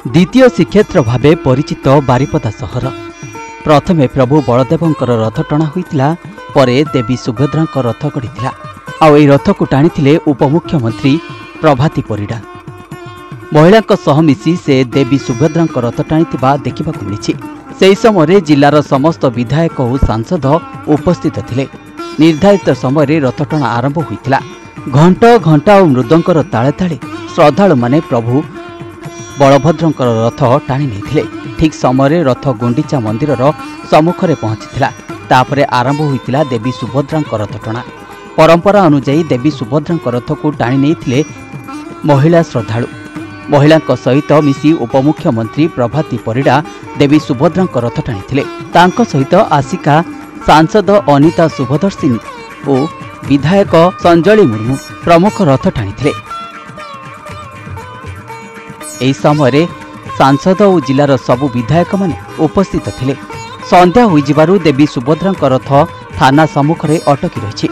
द्वितीय श्रीक्षेत्र भावे परिचित बारिपदा सहर प्रथमे प्रभु बलदेवंकर रथ टणा होइतिला परे देवी सुभद्रा रथ गढ़िथिला आ एही रथ को टाणीथिले उपमुख्यमंत्री प्रभाती परिडा। महिला सह मिसी से देवी सुभद्रा रथ टाणीथिबा देखिबाकु मिलिछि। सेही समय जिलार समस्त विधायक और सांसद उपस्थित थिले। निर्धारित समय रथ टणा आरंभ होइतिला। घंट घंटा और मृदंगर ताले ताले श्रद्धालु माने प्रभु बलभद्रंकर रथ टाणी नहीं। ठीक समय रथ गुंडीचा मंदिर सम्मुखें पहुंचीला। तापरे आरंभ होइतिला देवी सुभद्रा रथ टणा। परंपरा अनुसार देवी सुभद्रा रथ को टाणी नहीं महिला श्रद्धालु। महिला सहित मिसी उपमुख्यमंत्री प्रभाती परिडा देवी सुभद्रा रथ टाणी तांको सहित आसिका सांसद अनिता शुभदर्शिनी और विधायक संजली मुर्मू प्रमुख रथ टाणी। एही समय सांसद और जिलार सबु विधायक माने उपस्थित थिले। संध्या होइजिबारु देवी सुभद्रा रथ थाना सम्मुखें अटकी रही।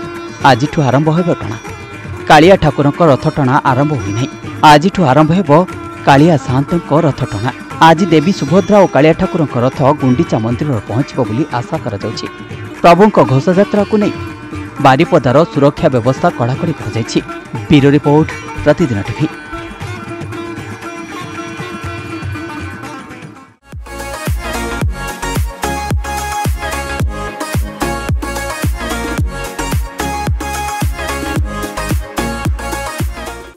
आज आरंभ होब टणा। कालिया ठाकुर रथ टणा आरंभ होई नाही। आज आरंभ होब कालिया साहंत रथ टणा। आज देवी सुभद्रा और कालिया ठाकुर रथ गुंडीचा मंदिर पहुंचब बोली आशा करा जाउछि। प्रभुंक घोषयात्रा को नहीं बारिपदार सुरक्षा व्यवस्था कड़ाकड़ी कर। ब्यूरो रिपोर्ट प्रतिदिन टीवी।